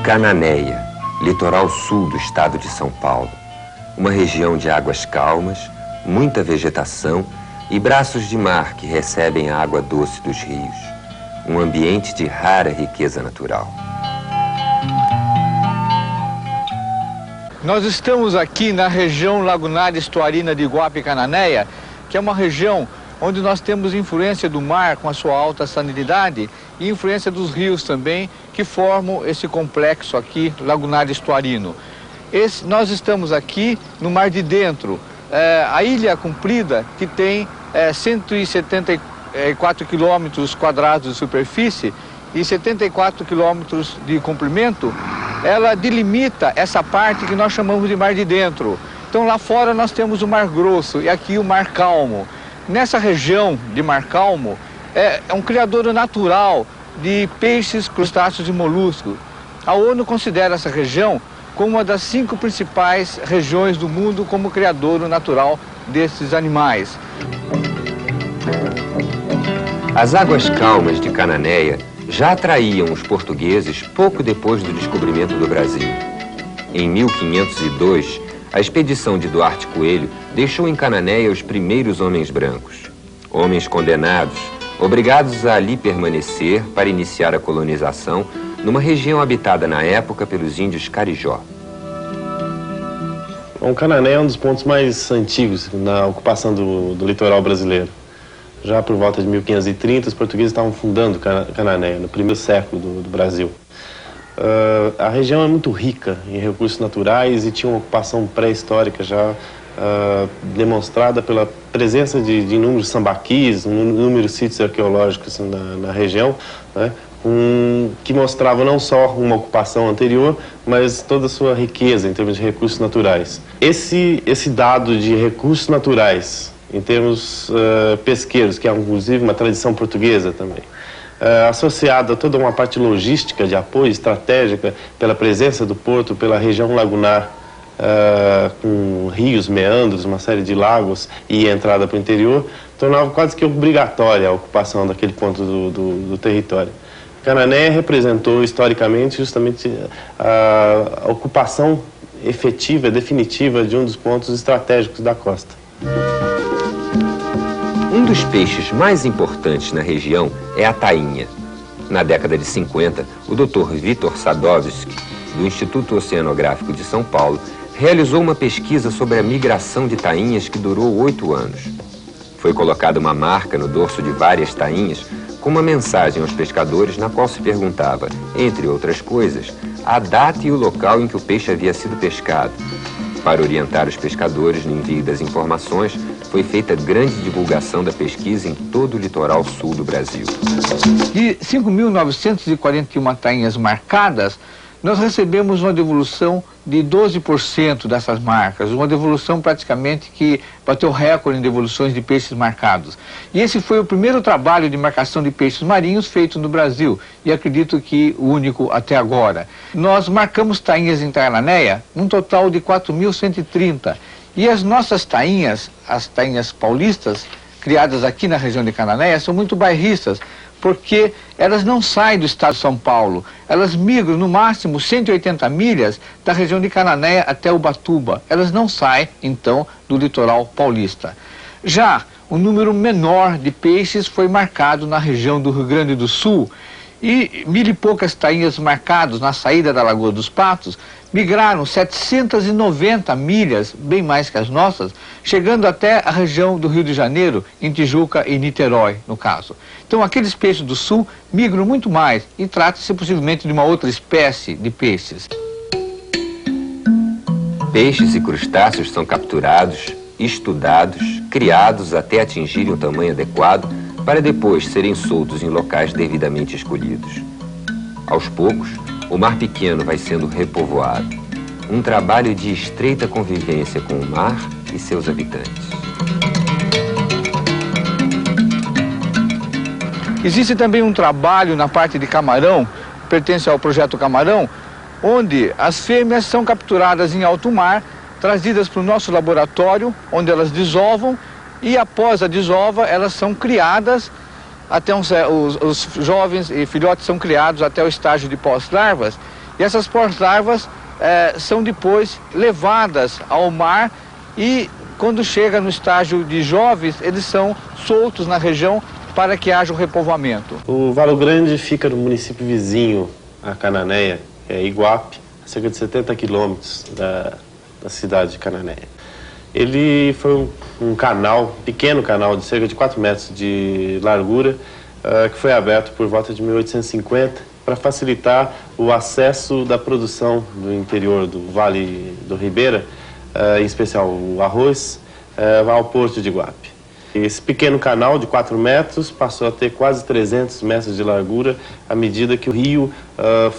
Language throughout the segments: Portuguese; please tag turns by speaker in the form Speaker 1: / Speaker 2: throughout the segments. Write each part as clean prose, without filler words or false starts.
Speaker 1: Cananéia, litoral sul do estado de São Paulo. Uma região de águas calmas, muita vegetação e braços de mar que recebem a água doce dos rios. Um ambiente de rara riqueza natural.
Speaker 2: Nós estamos aqui na região lagunar estuarina de Iguape-Cananéia, que é uma região onde nós temos influência do mar com a sua alta salinidade e influência dos rios também, que formam esse complexo aqui, lagunar estuarino. Nós estamos aqui no Mar de Dentro, a Ilha Comprida, que tem 174 quilômetros quadrados de superfície e 74 quilômetros de comprimento. Ela delimita essa parte que nós chamamos de Mar de Dentro. Então lá fora nós temos o Mar Grosso e aqui o Mar Calmo. Nessa região de Mar Calmo é um criador natural de peixes, crustáceos e moluscos. A ONU considera essa região como uma das 5 principais regiões do mundo como criadouro natural desses animais.
Speaker 1: As águas calmas de Cananéia já atraíam os portugueses pouco depois do descobrimento do Brasil. Em 1502, a expedição de Duarte Coelho deixou em Cananéia os primeiros homens brancos. Homens condenados, obrigados a ali permanecer para iniciar a colonização numa região habitada na época pelos índios Carijó.
Speaker 3: O Cananéia é um dos pontos mais antigos na ocupação do litoral brasileiro. Já por volta de 1530, os portugueses estavam fundando Cananéia, no primeiro século do Brasil. A região é muito rica em recursos naturais e tinha uma ocupação pré-histórica já demonstrada pela presença de inúmeros sambaquis, inúmeros sítios arqueológicos na região, né, que mostravam não só uma ocupação anterior, mas toda a sua riqueza em termos de recursos naturais. Esse dado de recursos naturais, em termos pesqueiros, que é inclusive uma tradição portuguesa também, associado a toda uma parte logística de apoio estratégica pela presença do porto, pela região lagunar, com rios, meandros, uma série de lagos e entrada para o interior, tornava quase que obrigatória a ocupação daquele ponto do território. Cananéia representou historicamente justamente a ocupação efetiva, definitiva de um dos pontos estratégicos da costa.
Speaker 1: Um dos peixes mais importantes na região é a tainha. Na década de 50, o Dr. Vitor Sadowski, do Instituto Oceanográfico de São Paulo, realizou uma pesquisa sobre a migração de tainhas que durou 8 anos. Foi colocada uma marca no dorso de várias tainhas com uma mensagem aos pescadores na qual se perguntava, entre outras coisas, a data e o local em que o peixe havia sido pescado. Para orientar os pescadores no envio das informações, foi feita grande divulgação da pesquisa em todo o litoral sul do Brasil.
Speaker 2: De 5.941 tainhas marcadas, nós recebemos uma devolução de 12% dessas marcas, uma devolução praticamente que bateu recorde em devoluções de peixes marcados. E esse foi o primeiro trabalho de marcação de peixes marinhos feito no Brasil, e acredito que o único até agora. Nós marcamos tainhas em Cananéia, um total de 4.130, e as nossas tainhas, as tainhas paulistas, criadas aqui na região de Cananéia, são muito bairristas, porque elas não saem do estado de São Paulo, elas migram no máximo 180 milhas da região de Cananéia até Ubatuba. Elas não saem, então, do litoral paulista. Já um número menor de peixes foi marcado na região do Rio Grande do Sul, e 1.000 e poucas tainhas marcadas na saída da Lagoa dos Patos migraram 790 milhas, bem mais que as nossas, chegando até a região do Rio de Janeiro, em Tijuca e Niterói, no caso. Então, aqueles peixes do sul migram muito mais e trata-se possivelmente de uma outra espécie de peixes.
Speaker 1: Peixes e crustáceos são capturados, estudados, criados até atingirem o tamanho adequado para depois serem soltos em locais devidamente escolhidos. Aos poucos, o mar pequeno vai sendo repovoado. Um trabalho de estreita convivência com o mar e seus habitantes.
Speaker 2: Existe também um trabalho na parte de camarão, pertence ao projeto Camarão, onde as fêmeas são capturadas em alto mar, trazidas para o nosso laboratório, onde elas desovam, e após a desova, elas são criadas até os jovens e filhotes são criados até o estágio de pós-larvas, E essas pós-larvas são depois levadas ao mar e quando chega no estágio de jovens, eles são soltos na região para que haja o repovoamento.
Speaker 3: O Valo Grande fica no município vizinho a Cananéia, que é Iguape, a cerca de 70 quilômetros da cidade de Cananéia. Ele foi um canal, pequeno canal de cerca de 4 metros de largura, que foi aberto por volta de 1850 para facilitar o acesso da produção do interior do Vale do Ribeira, em especial o arroz, ao porto de Iguape. Esse pequeno canal de 4 metros passou a ter quase 300 metros de largura à medida que o rio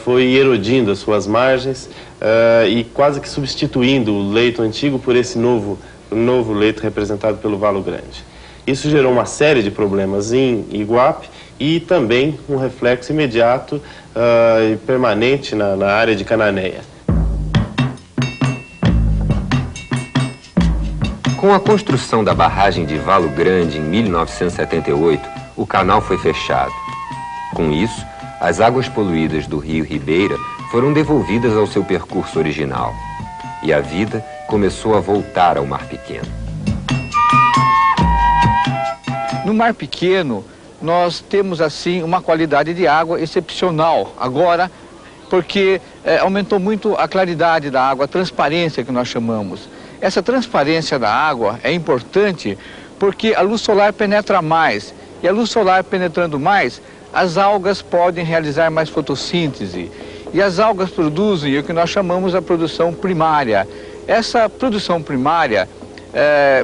Speaker 3: foi erodindo as suas margens e quase que substituindo o leito antigo por esse novo leito representado pelo Valo Grande. Isso gerou uma série de problemas em Iguape e também um reflexo imediato e permanente na área de Cananéia.
Speaker 1: Com a construção da barragem de Valo Grande em 1978, o canal foi fechado. Com isso, as águas poluídas do rio Ribeira foram devolvidas ao seu percurso original. E a vida começou a voltar ao Mar Pequeno.
Speaker 2: No Mar Pequeno, nós temos assim uma qualidade de água excepcional agora, porque aumentou muito a claridade da água, a transparência que nós chamamos. Essa transparência da água é importante porque a luz solar penetra mais. E a luz solar penetrando mais, as algas podem realizar mais fotossíntese. E as algas produzem o que nós chamamos a produção primária. Essa produção primária,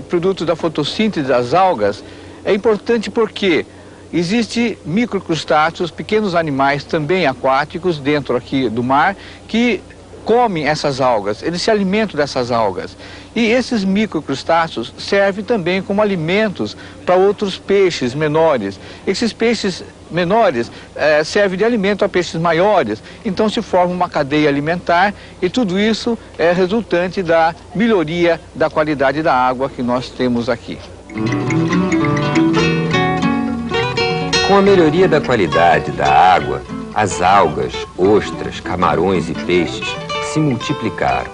Speaker 2: produto da fotossíntese das algas, é importante porque existem microcrustáceos, pequenos animais também aquáticos dentro aqui do mar, que comem essas algas, eles se alimentam dessas algas. E esses microcrustáceos servem também como alimentos para outros peixes menores. Esses peixes menores servem de alimento a peixes maiores, então se forma uma cadeia alimentar e tudo isso é resultante da melhoria da qualidade da água que nós temos aqui.
Speaker 1: Com a melhoria da qualidade da água, as algas, ostras, camarões e peixes se multiplicaram.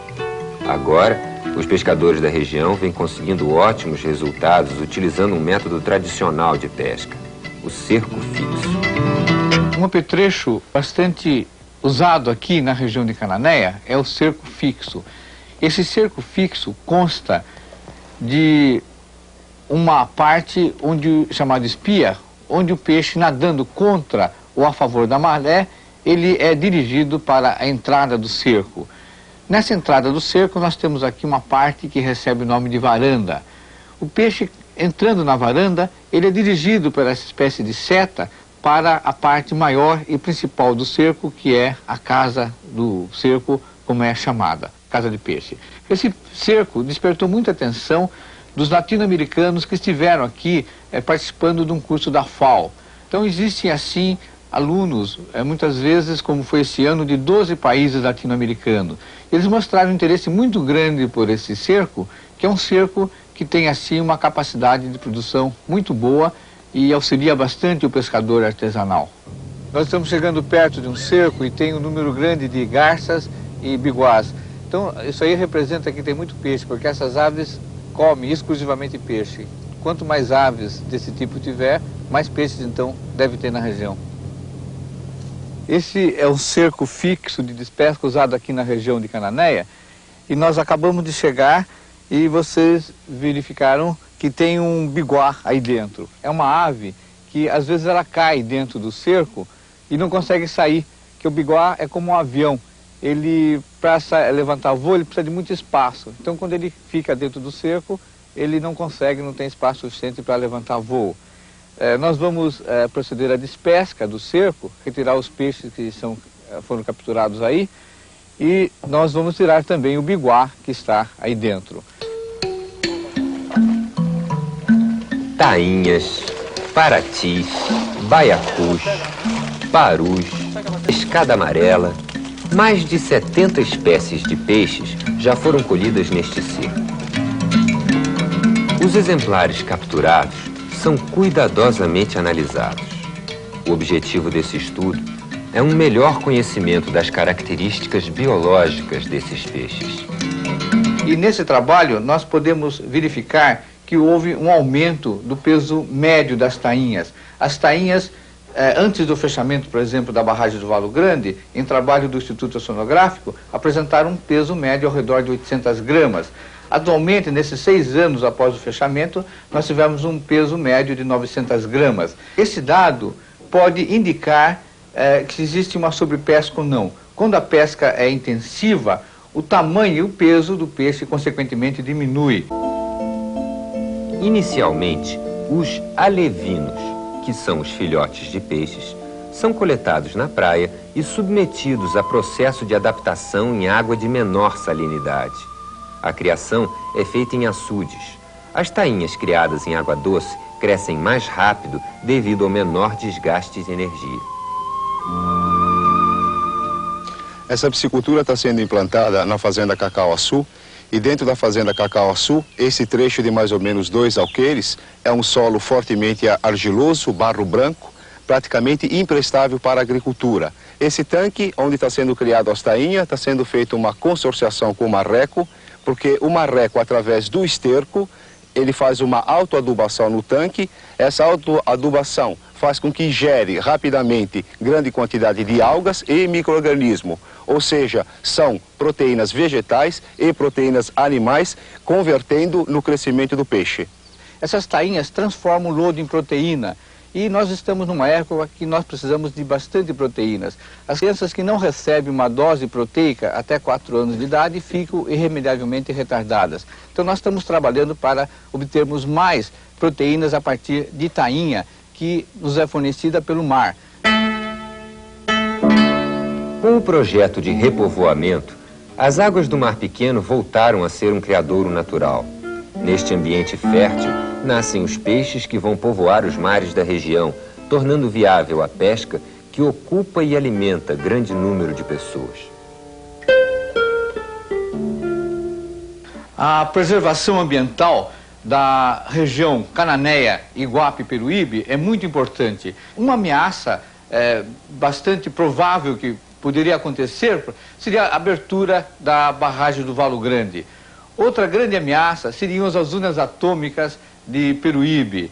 Speaker 1: Agora, os pescadores da região vêm conseguindo ótimos resultados utilizando um método tradicional de pesca, o cerco fixo.
Speaker 2: Um apetrecho bastante usado aqui na região de Cananéia é o cerco fixo. Esse cerco fixo consta de uma parte chamada espia, onde o peixe nadando contra ou a favor da maré, ele é dirigido para a entrada do cerco. Nessa entrada do cerco, nós temos aqui uma parte que recebe o nome de varanda. O peixe, entrando na varanda, ele é dirigido por essa espécie de seta para a parte maior e principal do cerco, que é a casa do cerco, como é chamada, casa de peixe. Esse cerco despertou muita atenção dos latino-americanos que estiveram aqui participando de um curso da FAO. Então existem assim alunos, muitas vezes, como foi esse ano, de 12 países latino-americanos. Eles mostraram um interesse muito grande por esse cerco, que é um cerco que tem assim uma capacidade de produção muito boa e auxilia bastante o pescador artesanal. Nós estamos chegando perto de um cerco e tem um número grande de garças e biguás. Então isso aí representa que tem muito peixe, porque essas aves comem exclusivamente peixe. Quanto mais aves desse tipo tiver, mais peixes então deve ter na região. Esse é um cerco fixo de despesca usado aqui na região de Cananéia e nós acabamos de chegar e vocês verificaram que tem um biguá aí dentro. É uma ave que às vezes ela cai dentro do cerco e não consegue sair, que o biguá é como um avião. Ele, para levantar voo, ele precisa de muito espaço. Então quando ele fica dentro do cerco, ele não consegue, não tem espaço suficiente para levantar voo. Nós vamos proceder à despesca do cerco, retirar os peixes que foram capturados aí e nós vamos tirar também o biguá que está aí dentro.
Speaker 1: Tainhas, paratis, baiacus, parus, pescada amarela, mais de 70 espécies de peixes já foram colhidas neste cerco. Os exemplares capturados são cuidadosamente analisados. O objetivo desse estudo é um melhor conhecimento das características biológicas desses peixes.
Speaker 2: E nesse trabalho nós podemos verificar que houve um aumento do peso médio das tainhas. As tainhas, antes do fechamento, por exemplo, da barragem do Valo Grande, em trabalho do Instituto Oceanográfico, apresentaram um peso médio ao redor de 800 gramas. Atualmente, nesses 6 anos após o fechamento, nós tivemos um peso médio de 900 gramas. Esse dado pode indicar que existe uma sobrepesca ou não. Quando a pesca é intensiva, o tamanho e o peso do peixe, consequentemente, diminui.
Speaker 1: Inicialmente, os alevinos, que são os filhotes de peixes, são coletados na praia e submetidos a processo de adaptação em água de menor salinidade. A criação é feita em açudes. As tainhas criadas em água doce crescem mais rápido devido ao menor desgaste de energia.
Speaker 4: Essa piscicultura está sendo implantada na fazenda Cacauaçu, e dentro da fazenda Cacauaçu, esse trecho de mais ou menos 2 alqueires é um solo fortemente argiloso, barro branco, praticamente imprestável para a agricultura. Esse tanque, onde está sendo criado as tainhas, está sendo feita uma consorciação com o marreco, porque o marreco, através do esterco, ele faz uma autoadubação no tanque. Essa autoadubação faz com que gere rapidamente grande quantidade de algas e micro-organismos, ou seja, são proteínas vegetais e proteínas animais, convertendo no crescimento do peixe.
Speaker 2: Essas tainhas transformam o lodo em proteína. E nós estamos numa época que nós precisamos de bastante proteínas. As crianças que não recebem uma dose proteica até 4 anos de idade ficam irremediavelmente retardadas. Então nós estamos trabalhando para obtermos mais proteínas a partir de tainha, que nos é fornecida pelo mar.
Speaker 1: Com o projeto de repovoamento, as águas do Mar Pequeno voltaram a ser um criadouro natural. Neste ambiente fértil, nascem os peixes que vão povoar os mares da região, tornando viável a pesca que ocupa e alimenta grande número de pessoas.
Speaker 2: A preservação ambiental da região Cananéia, Iguape e Peruíbe é muito importante. Uma ameaça bastante provável que poderia acontecer seria a abertura da barragem do Valo Grande. Outra grande ameaça seriam as usinas atômicas de Peruíbe.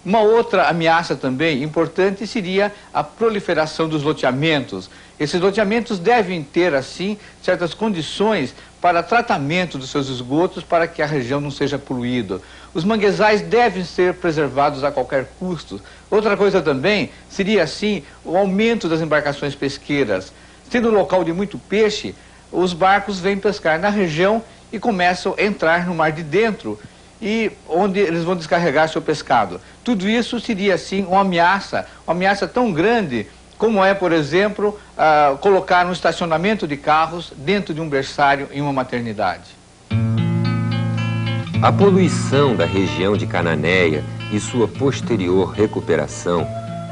Speaker 2: Uma outra ameaça também importante seria a proliferação dos loteamentos. Esses loteamentos devem ter, assim, certas condições para tratamento dos seus esgotos para que a região não seja poluída. Os manguezais devem ser preservados a qualquer custo. Outra coisa também seria, assim, o aumento das embarcações pesqueiras. Sendo um local de muito peixe, os barcos vêm pescar na região e começam a entrar no mar de dentro, e onde eles vão descarregar seu pescado. Tudo isso seria, assim, uma ameaça tão grande como é, por exemplo, colocar um estacionamento de carros dentro de um berçário em uma maternidade.
Speaker 1: A poluição da região de Cananéia e sua posterior recuperação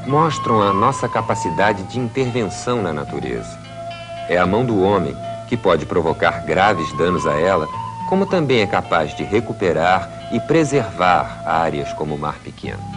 Speaker 1: mostram a nossa capacidade de intervenção na natureza. É a mão do homem que pode provocar graves danos a ela, como também é capaz de recuperar e preservar áreas como o Mar Pequeno.